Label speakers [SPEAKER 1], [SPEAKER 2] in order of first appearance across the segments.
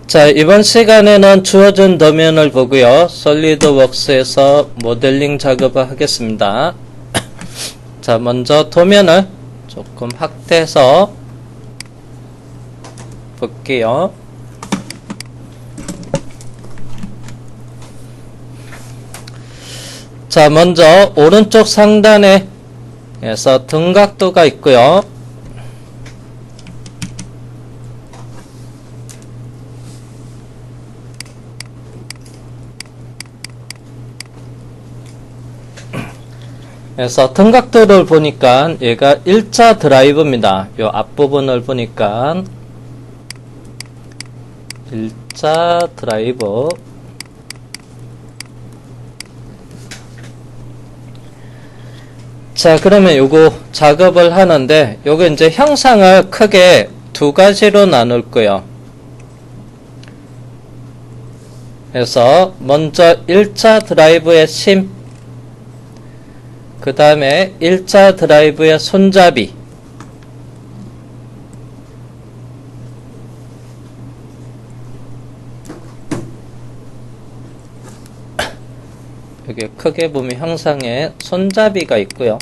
[SPEAKER 1] 자, 이번 시간에는 주어진 도면을 보고요. 솔리드웍스에서 모델링 작업을 하겠습니다. 자, 먼저 도면을 조금 확대해서 볼게요. 자, 먼저 오른쪽 상단에서 등각도가 있고요. 그래서 등각도를 보니까 얘가 일자 드라이브입니다. 요 앞부분을 보니까 일자 드라이브. 자, 그러면 요거 작업을 하는데 요거 이제 형상을 크게 두 가지로 나눌 거예요. 그래서 먼저 일자 드라이브의 심, 그 다음에 일자 드라이브의 손잡이, 여기 크게 보면 형상에 손잡이가 있고요.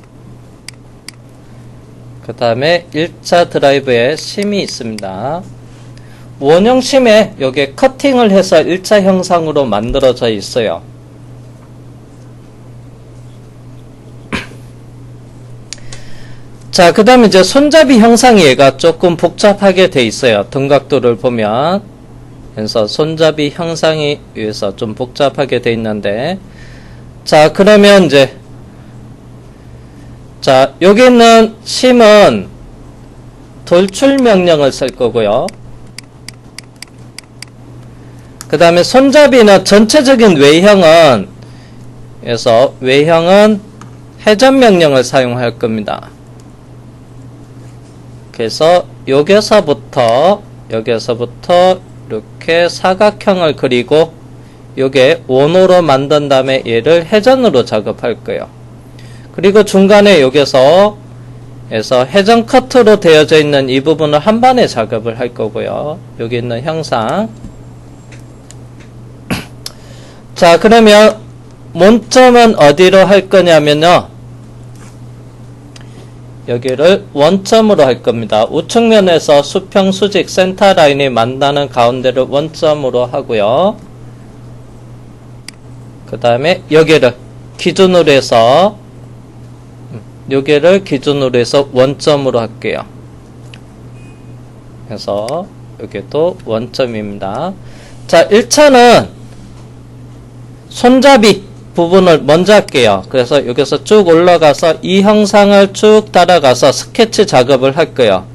[SPEAKER 1] 그 다음에 일자 드라이브에 심이 있습니다. 원형 심에 여기 커팅을 해서 일자 형상으로 만들어져 있어요. 자, 그 다음에 이제 손잡이 형상이 얘가 조금 복잡하게 돼 있어요. 등각도를 보면. 그래서 손잡이 형상이 위에서 좀 복잡하게 돼 있는데, 자, 그러면 이제, 자, 여기 있는 심은 돌출 명령을 쓸 거고요. 그 다음에 손잡이는 전체적인 외형은, 그래서 외형은 회전 명령을 사용할 겁니다. 그래서 여기서부터 이렇게 사각형을 그리고 요게 원호로 만든 다음에 얘를 회전으로 작업할 거예요. 그리고 중간에 여기서 회전 커트로 되어져 있는 이 부분을 한 번에 작업을 할 거고요. 여기 있는 형상. 자, 그러면 원점은 어디로 할 거냐면요. 여기를 원점으로 할 겁니다. 우측면에서 수평 수직 센터 라인이 만나는 가운데를 원점으로 하고요. 그 다음에 여기를 기준으로 해서 원점으로 할게요. 그래서 여기도 원점입니다. 자, 1차는 손잡이 부분을 먼저 할게요. 그래서 여기서 쭉 올라가서 이 형상을 쭉 따라가서 스케치 작업을 할 거예요.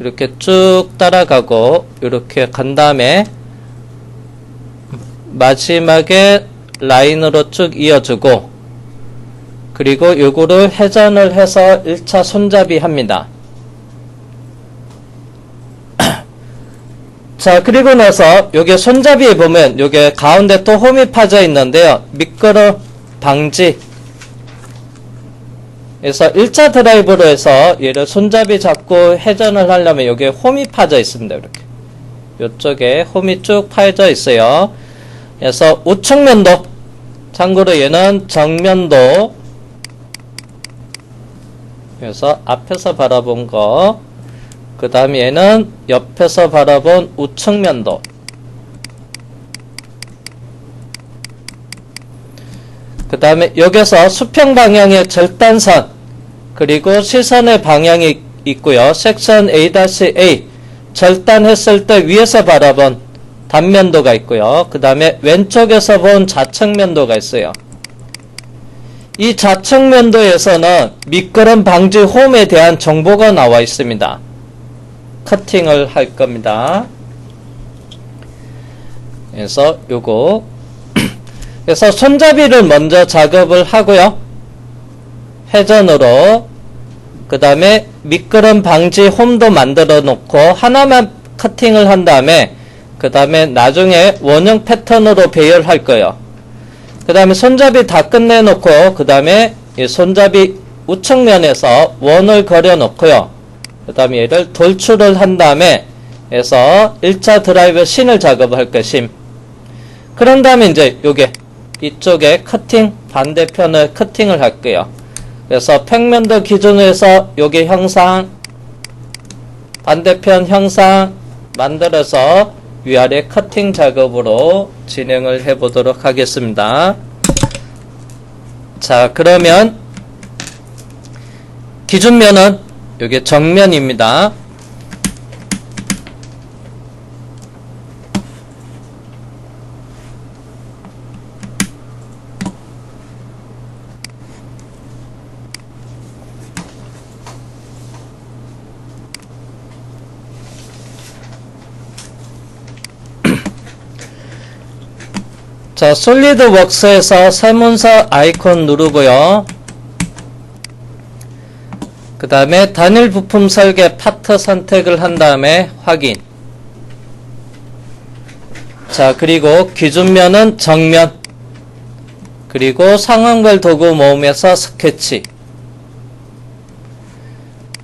[SPEAKER 1] 이렇게 쭉 따라가고 이렇게 간 다음에 마지막에 라인으로 쭉 이어주고, 그리고 요거를 회전을 해서 1차 손잡이 합니다. 자, 그리고 나서 요게 손잡이에 보면 요게 가운데 또 홈이 파져 있는데요. 미끄럼 방지. 그래서 1차 드라이브로 해서 얘를 손잡이 잡고 회전을 하려면 여기에 홈이 파져 있습니다. 이렇게. 요쪽에 홈이 쭉 파져 있어요. 그래서 우측면도, 참고로 얘는 정면도, 그래서 앞에서 바라본 거, 그 다음에 얘는 옆에서 바라본 우측면도, 그 다음에 여기서 수평 방향의 절단선, 그리고 시선의 방향이 있고요. 섹션 A-A, 절단했을 때 위에서 바라본 단면도가 있고요. 그 다음에 왼쪽에서 본 좌측면도가 있어요. 이 좌측면도에서는 미끄럼 방지 홈에 대한 정보가 나와 있습니다. 커팅을 할 겁니다. 그래서 요거 그래서 손잡이를 먼저 작업을 하고요. 회전으로, 그 다음에 미끄럼 방지 홈도 만들어 놓고 하나만 커팅을 한 다음에 그 다음에 나중에 원형 패턴으로 배열할 거예요. 그 다음에 손잡이 다 끝내 놓고 그 다음에 이 손잡이 우측면에서 원을 그려 놓고요. 그 다음에 얘를 돌출을 한 다음에 에서 1차 드라이버 신을 작업할 거 심. 그런 다음에 이제 요게 이쪽에 커팅 반대편을 커팅을 할 거예요. 그래서 평면도 기준으로 해서 요게 형상 반대편 형상 만들어서 위아래 커팅 작업으로 진행을 해 보도록 하겠습니다. 자, 그러면 기준면은 요게 정면입니다. 자, 솔리드웍스에서 세문서 아이콘 누르고요. 그 다음에 단일 부품 설계 파트 선택을 한 다음에 확인. 자, 그리고 기준면은 정면. 그리고 상황별 도구 모음에서 스케치.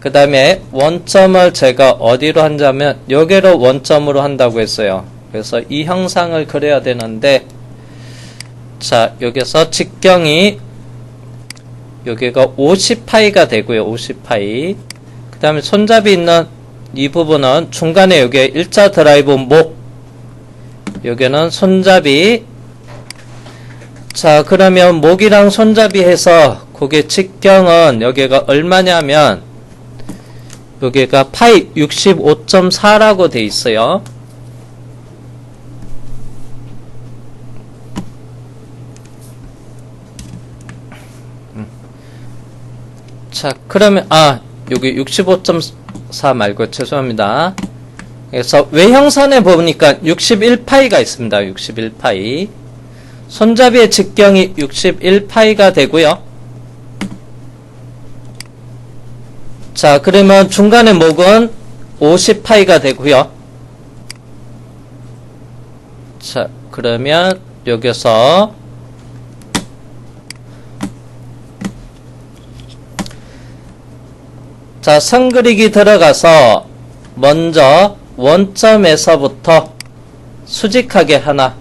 [SPEAKER 1] 그 다음에 원점을 제가 어디로 한다면 여기로 원점으로 한다고 했어요. 그래서 이 형상을 그려야 되는데, 자, 여기서 직경이 여기가 50파이가 되고요. 50파이. 그 다음에 손잡이 있는 이 부분은 중간에 여기에 1자 드라이브 목. 여기는 손잡이. 자, 그러면 목이랑 손잡이 해서 그게 직경은 여기가 얼마냐면 여기가 파이 65.4라고 돼 있어요. 자, 그러면 여기 65.4 말고 죄송합니다. 그래서 외형선에 보니까 61파이가 있습니다. 61파이. 손잡이의 직경이 61파이가 되고요. 자, 그러면 중간에 목은 50파이가 되고요. 자, 그러면 여기서 자, 선 그리기 들어가서 먼저 원점에서부터 수직하게 하나,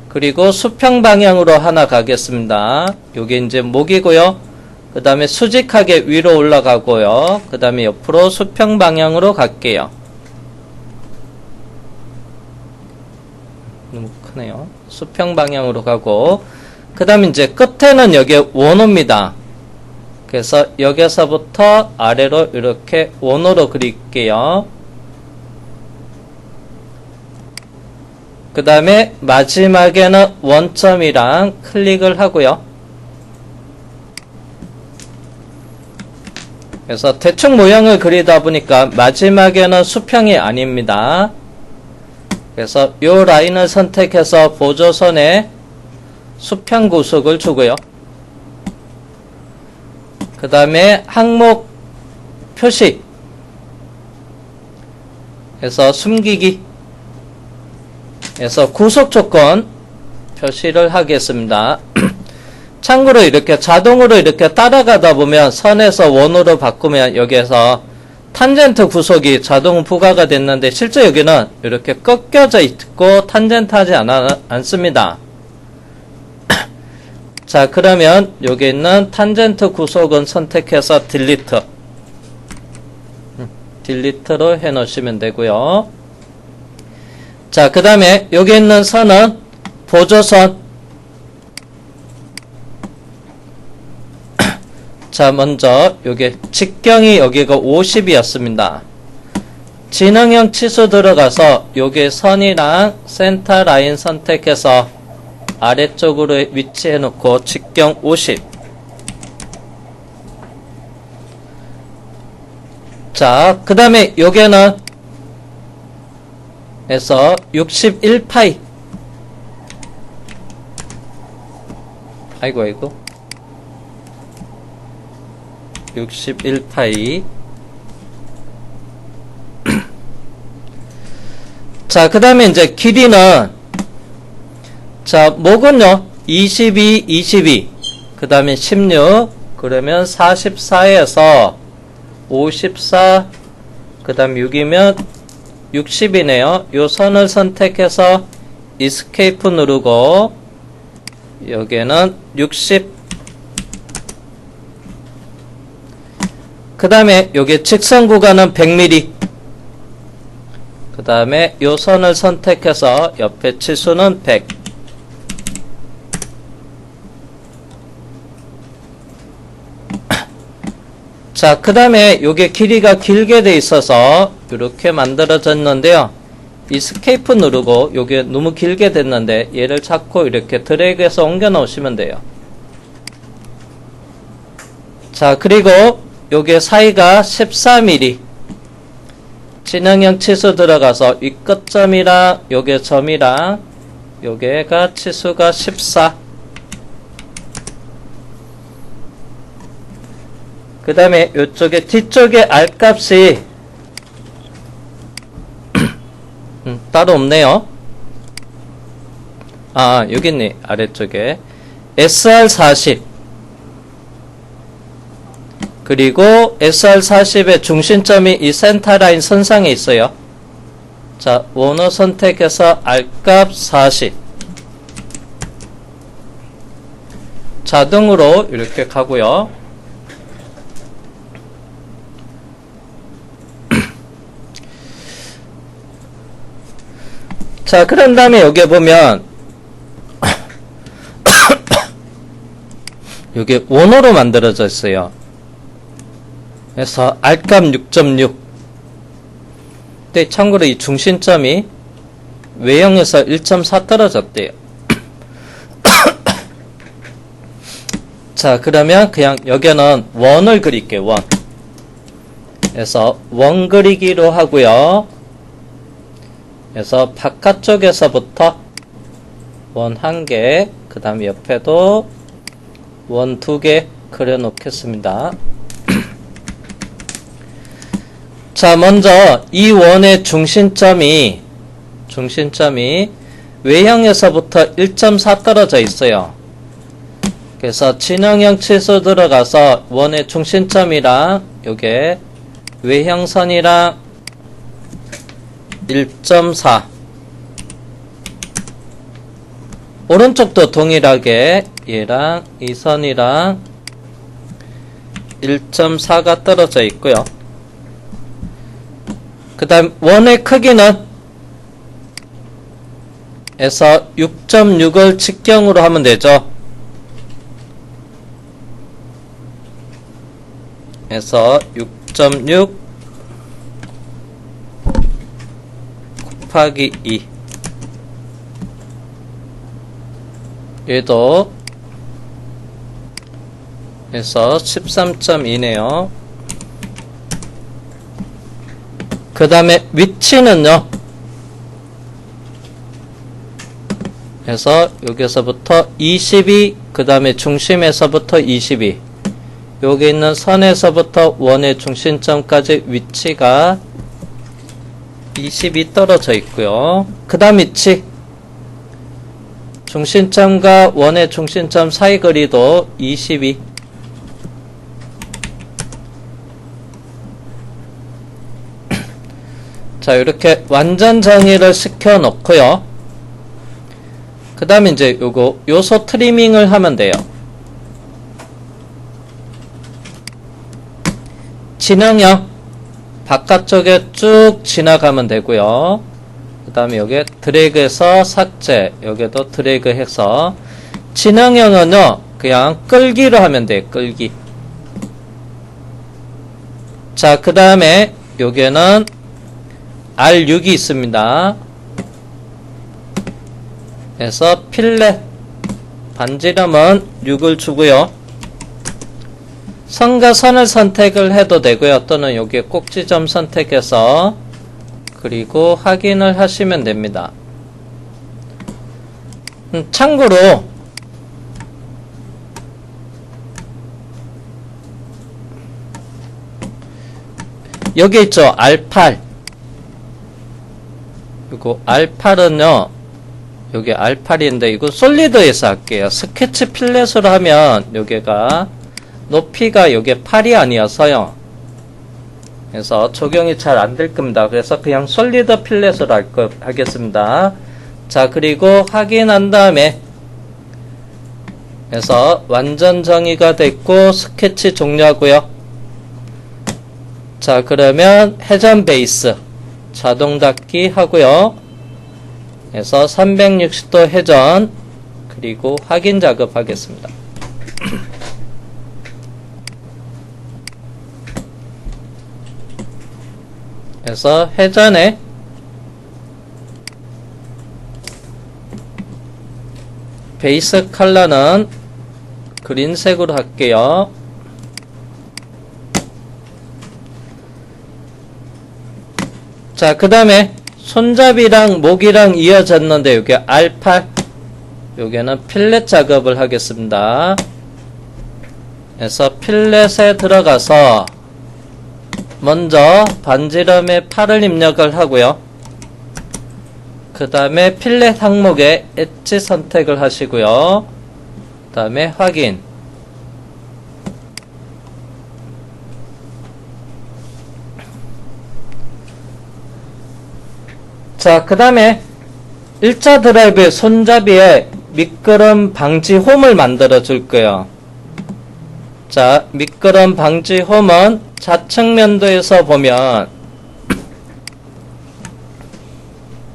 [SPEAKER 1] 그리고 수평 방향으로 하나 가겠습니다. 요게 이제 목이고요. 그 다음에 수직하게 위로 올라가고요. 그 다음에 옆으로 수평 방향으로 갈게요. 너무 크네요. 수평 방향으로 가고, 그 다음에 이제 끝에는 여기에 원호입니다. 그래서 여기서부터 아래로 이렇게 원호로 그릴게요. 그 다음에 마지막에는 원점이랑 클릭을 하고요. 그래서 대충 모양을 그리다 보니까 마지막에는 수평이 아닙니다. 그래서 이 라인을 선택해서 보조선에 수평 구속을 주고요. 그 다음에 항목 표시 해서 숨기기 해서 구속 조건 표시를 하겠습니다. 참고로 이렇게 자동으로 이렇게 따라가다 보면 선에서 원으로 바꾸면 여기에서 탄젠트 구속이 자동 부과가 됐는데 실제 여기는 이렇게 꺾여져 있고 탄젠트 하지 않습니다. 자, 그러면 여기 있는 탄젠트 구속은 선택해서 딜리트로 해 놓으시면 되고요. 자, 그 다음에 여기 있는 선은 보조선. 자, 먼저 여기 직경이 여기가 50이었습니다. 진행형 치수 들어가서 여기 선이랑 센터 라인 선택해서 아래쪽으로 위치해 놓고 직경 50. 자, 그 다음에 여기는 해서 61파이. 아이고 61파이. 자, 그 다음에 이제 길이는, 자, 목은요 22, 그 다음에 16, 그러면 44에서 54, 그 다음 6이면 60이네요. 요 선을 선택해서 Escape 누르고 여기에는 60. 그 다음에 여기 직선 구간은 100mm. 그 다음에 요 선을 선택해서 옆에 치수는 100. 자, 그 다음에 요게 길이가 길게 돼 있어서 이렇게 만들어졌는데요. Escape 누르고 요게 너무 길게 됐는데 얘를 잡고 이렇게 드래그해서 옮겨 놓으시면 돼요. 자, 그리고 요게 사이가 14mm. 진행형 치수 들어가서 이 끝점이랑 요게 점이랑 요게가 치수가 14. 그 다음에 요쪽에 뒤쪽에 R값이 따로 없네요. 아, 여기 있네. 아래쪽에 SR40 그리고 SR40의 중심점이 이 센터라인 선상에 있어요. 자, 원호 선택해서 R값 40 자동으로 이렇게 가고요. 자, 그런 다음에 여기 보면 여기 원호로 만들어져 있어요. 그래서 R값 6.6. 근데 참고로 이 중심점이 외형에서 1.4 떨어졌대요. 자, 그러면 그냥 여기는 원을 그릴게요. 원. 그래서 원 그리기로 하고요. 그래서 바깥쪽에서부터 원 1개, 그 다음에 옆에도 원 2개 그려 놓겠습니다. 자, 먼저 이 원의 중심점이 외형에서부터 1.4 떨어져 있어요. 그래서 진행형 치수 들어가서 원의 중심점이랑 요게 외형선이랑 1.4 오른쪽도 동일하게 얘랑 이 선이랑 1.4가 떨어져 있고요. 그 다음 원의 크기는 에서 6.6을 직경으로 하면 되죠. 에서 6.6 곱하기 2 얘도 에서 13.2네요. 그 다음에 위치는요. 그래서 여기서부터 22, 그 다음에 중심에서부터 22. 여기 있는 선에서부터 원의 중심점까지 위치가 22 떨어져 있고요. 그 다음 위치. 중심점과 원의 중심점 사이 거리도 22. 자, 이렇게 완전 정의를 시켜 놓고요. 그 다음에 이제 요거 요소 트리밍을 하면 돼요. 진행형 바깥쪽에 쭉 지나가면 되고요. 그 다음에 여기에 드래그해서 삭제, 여기에도 드래그해서 진행형은요 그냥 끌기로 하면 돼요. 끌기. 자, 그 다음에 여기에는 R6이 있습니다. 그래서 필렛 반지름은 6을 주고요. 선과 선을 선택을 해도 되고요. 또는 여기에 꼭지점 선택해서 그리고 확인을 하시면 됩니다. 참고로 여기 있죠. R8 이거 R8은요 여기 R8인데 이거 솔리드에서 할게요. 스케치 필렛으로 하면 여기가 높이가 여기 8이 아니어서요 그래서 적용이 잘 안 될 겁니다. 그래서 그냥 솔리드 필렛으로 하겠습니다. 자, 그리고 확인한 다음에 그래서 완전 정의가 됐고 스케치 종료하고요. 자, 그러면 회전 베이스 자동 닫기 하고요. 그래서 360도 회전 그리고 확인 작업하겠습니다. 그래서 회전에 베이스 컬러는 그린색으로 할게요. 자, 그 다음에 손잡이랑 목이랑 이어졌는데 여기 R8 여기는 필렛 작업을 하겠습니다. 그래서 필렛에 들어가서 먼저 반지름의 8을 입력을 하고요. 그 다음에 필렛 항목에 엣지 선택을 하시고요. 그 다음에 확인. 자, 그 다음에 1차 드라이브의 손잡이에 미끄럼 방지 홈을 만들어 줄 거예요. 자, 미끄럼 방지 홈은 좌측면도에서 보면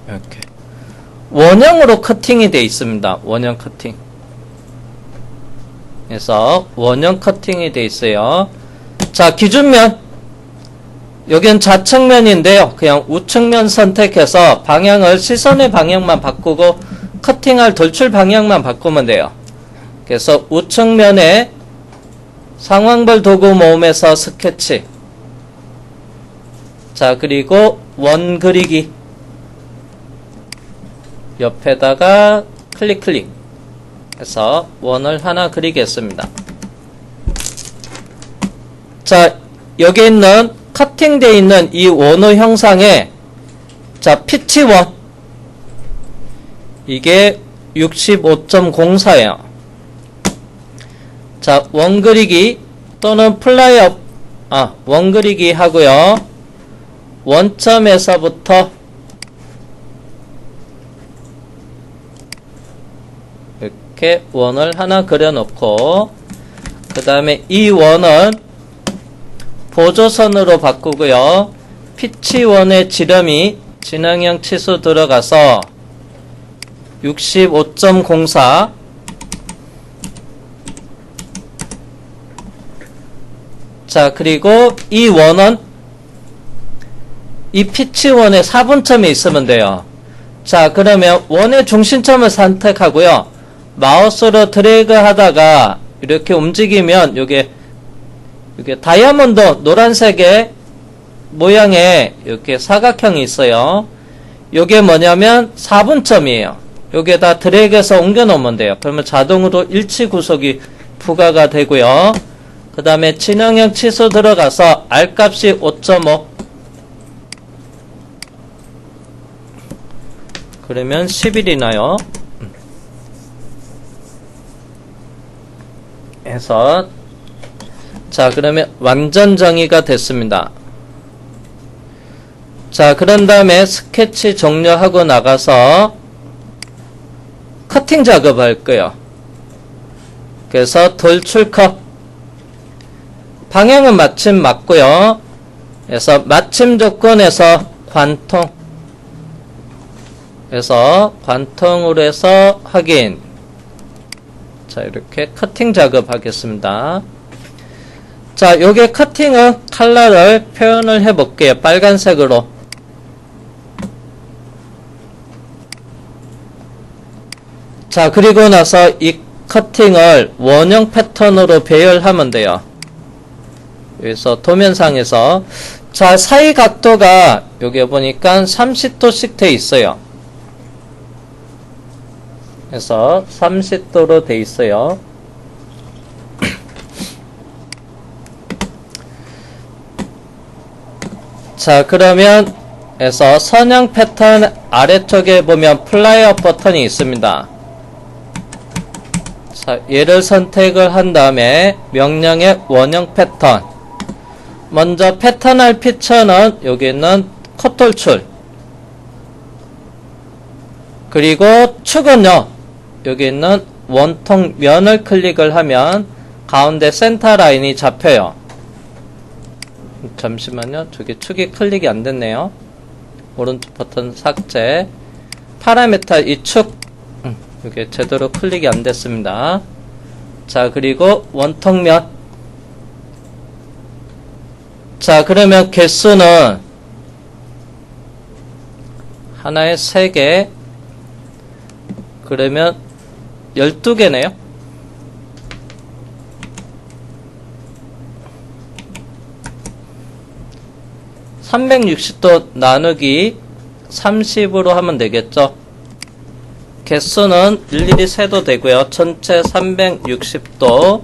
[SPEAKER 1] 이렇게 원형으로 커팅이 되어 있습니다. 원형 커팅. 그래서 원형 커팅이 되어 있어요. 자, 기준면 여긴 좌측면인데요. 그냥 우측면 선택해서 방향을 시선의 방향만 바꾸고 커팅할 돌출 방향만 바꾸면 돼요. 그래서 우측면에 상황별 도구 모음에서 스케치. 자, 그리고 원 그리기. 옆에다가 클릭 해서 원을 하나 그리겠습니다. 자, 여기 있는 커팅되어 있는 이 원호 형상에 자, 피치 원 이게 65.04예요. 자, 원 그리기 또는 플라이업 원 그리기 하고요. 원점에서부터 이렇게 원을 하나 그려놓고 그 다음에 이 원은 보조선으로 바꾸고요. 피치원의 지름이 진행형 치수 들어가서 65.04 자, 그리고 이 원은 이 피치원의 4분점이 있으면 돼요. 자, 그러면 원의 중심점을 선택하고요. 마우스로 드래그 하다가 이렇게 움직이면 요게 다이아몬드 노란색의 모양의 이렇게 사각형이 있어요. 요게 뭐냐면 4분점이에요. 여기에다 드래그해서 옮겨 놓으면 돼요. 그러면 자동으로 일치 구속이 부과가 되고요. 그 다음에 진행형 치수 들어가서 R 값이 5.5 그러면 11이 나요. 해서 자, 그러면 완전 정의가 됐습니다. 자, 그런 다음에 스케치 종료하고 나가서 커팅 작업할 거예요. 그래서 돌출컷 방향은 마침 맞고요. 그래서 마침 조건에서 관통 그래서 관통으로 해서 확인. 자, 이렇게 커팅 작업하겠습니다. 자, 요게 커팅은 컬러를 표현을 해 볼게요. 빨간색으로. 자, 그리고 나서 이 커팅을 원형 패턴으로 배열하면 돼요. 여기서 도면상에서 자, 사이 각도가 여기 보니까 30도씩 돼 있어요. 그래서 30도로 돼 있어요. 자, 그러면 해서 선형 패턴 아래쪽에 보면 플라이업 버튼이 있습니다. 자, 얘를 선택을 한 다음에 명령의 원형 패턴 먼저 패터널 피처는 여기 있는 컷 돌출, 그리고 축은요 여기 있는 원통 면을 클릭을 하면 가운데 센터 라인이 잡혀요. 잠시만요, 저기 축이 클릭이 안 됐네요. 오른쪽 버튼 삭제. 파라미터 이 축 이게 제대로 클릭이 안 됐습니다. 자, 그리고 원통면. 자, 그러면 개수는 하나에 3개, 그러면 12개네요. (360도) 나누기 30으로 하면 되겠죠. 개수는 일일이 세도 되고요. 전체 360도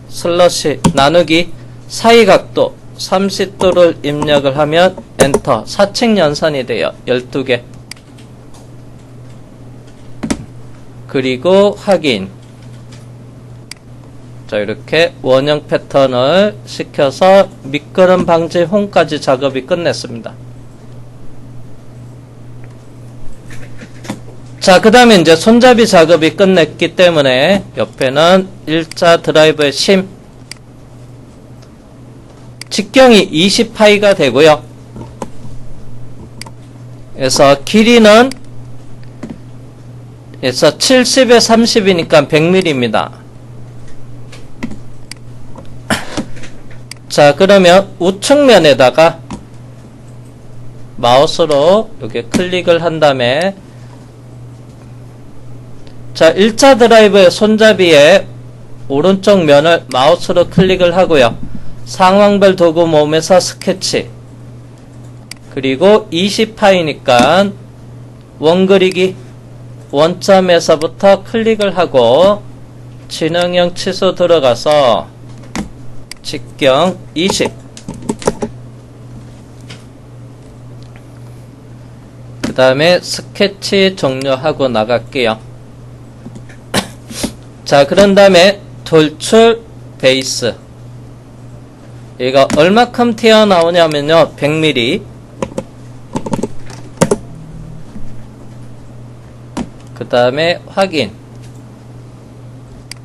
[SPEAKER 1] 슬러시 나누기 사이각도 30도를 입력을 하면 엔터. 사칙 연산이 돼요. 12개. 그리고 확인. 자, 이렇게 원형 패턴을 시켜서 미끄럼 방지 홈까지 작업이 끝냈습니다. 자, 그 다음에 이제 손잡이 작업이 끝냈기 때문에 옆에는 일자 드라이브의 심, 직경이 20파이가 되고요. 그래서 길이는 70에 30이니까 100mm입니다. 자, 그러면 우측면에다가 마우스로 이렇게 클릭을 한 다음에, 자, 1차 드라이브의 손잡이에 오른쪽 면을 마우스로 클릭을 하고요. 상황별 도구 모음에서 스케치, 그리고 20파이니까 원그리기 원점에서부터 클릭을 하고 진행형 취소 들어가서 직경 20, 그 다음에 스케치 종료하고 나갈게요. 자, 그런 다음에 돌출 베이스, 얘가 얼마큼 튀어나오냐면요 100mm, 그 다음에 확인.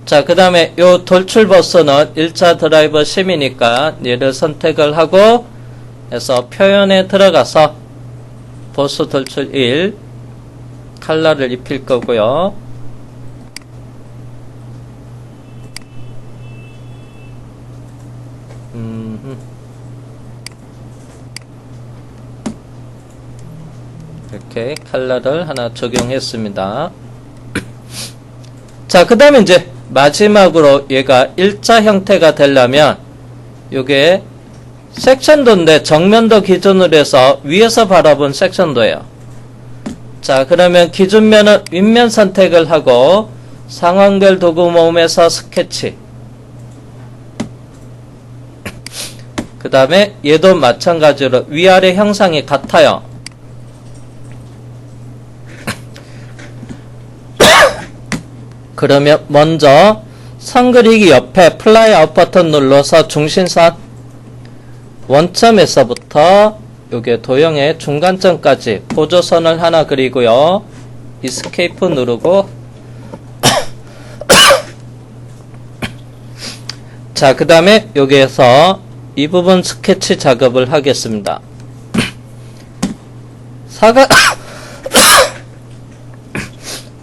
[SPEAKER 1] 자, 그 다음에 요 돌출 버스는 1차 드라이버 심이니까 얘를 선택을 하고 해서 표현에 들어가서 보스 돌출 1 컬러를 입힐 거고요. 이렇게 컬러를 하나 적용했습니다. 자, 그 다음에 이제 마지막으로 얘가 일자 형태가 되려면 요게 섹션도인데 정면도 기준으로 해서 위에서 바라본 섹션도예요. 자, 그러면 기준면은 윗면 선택을 하고 상황별 도구 모음에서 스케치, 그 다음에 얘도 마찬가지로 위아래 형상이 같아요. 그러면 먼저 선 그리기 옆에 플라이 아웃 버튼 눌러서 중심선 원점에서부터 요게 도형의 중간점까지 보조선을 하나 그리고요. 이스케이프 누르고 자, 그 다음에 여기에서 이 부분 스케치 작업을 하겠습니다.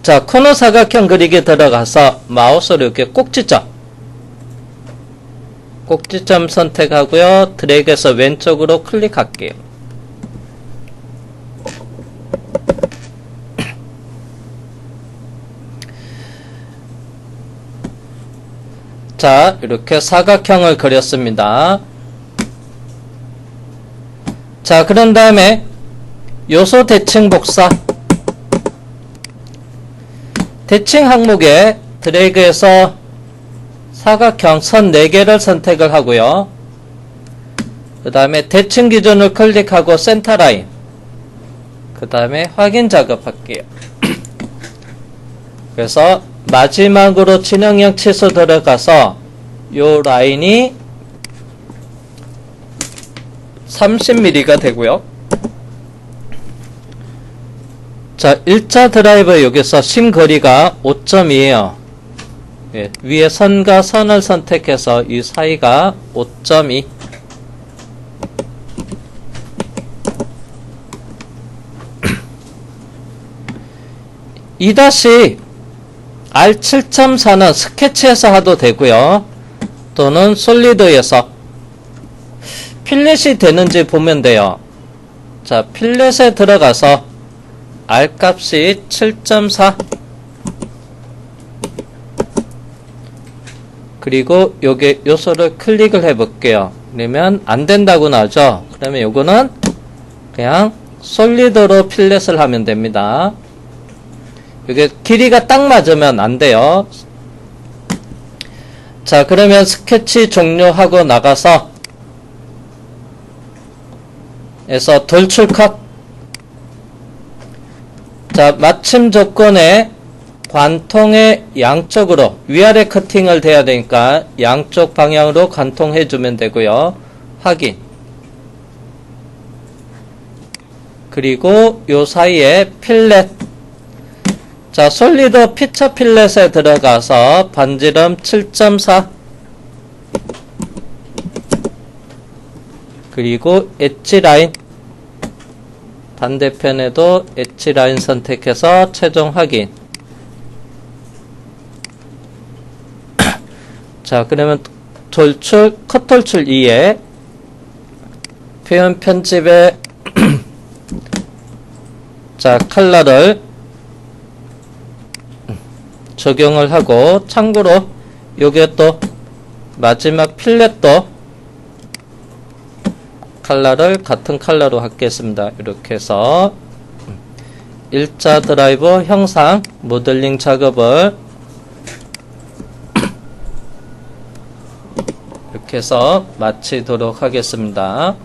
[SPEAKER 1] 자, 코너 사각형 그리기 들어가서 마우스로 이렇게 꼭지점 선택하고요. 드래그해서 왼쪽으로 클릭할게요. 자, 이렇게 사각형을 그렸습니다. 자, 그런 다음에 요소 대칭 복사, 대칭 항목에 드래그해서 사각형 선 4개를 선택을 하고요. 그 다음에 대칭 기준을 클릭하고 센터 라인, 그 다음에 확인 작업할게요. 그래서 마지막으로 진행형 취소 들어가서 요 라인이 30mm가 되고요. 자, 1자 드라이버 여기서 심거리가 5점이에요. 예, 위에 선과 선을 선택해서 이 사이가 5.2. R7.4는 스케치에서 하도 되고요. 또는 솔리드에서 필렛이 되는지 보면 돼요. 자, 필렛에 들어가서 R 값이 7.4 그리고 요게 요소를 클릭을 해 볼게요. 그러면 안 된다고 나오죠. 그러면 요거는 그냥 솔리드로 필렛을 하면 됩니다. 이게 길이가 딱 맞으면 안 돼요. 자, 그러면 스케치 종료하고 나가서 에서 돌출 컷. 자, 맞춤 조건에 관통의 양쪽으로 위아래 커팅을 돼야 되니까 양쪽 방향으로 관통해 주면 되고요. 확인. 그리고 요 사이에 필렛. 자, 솔리드 피처 필렛에 들어가서 반지름 7.4 그리고 엣지 라인 반대편에도 엣지 라인 선택해서 최종 확인. 자, 그러면 돌출, 컷 돌출 2에 표현 편집에 자, 컬러를 적용을 하고, 참고로 요게 또 마지막 필렛도 컬러를 같은 컬러로 하겠습니다. 이렇게 해서 일자 드라이버 형상 모델링 작업을 이렇게 해서 마치도록 하겠습니다.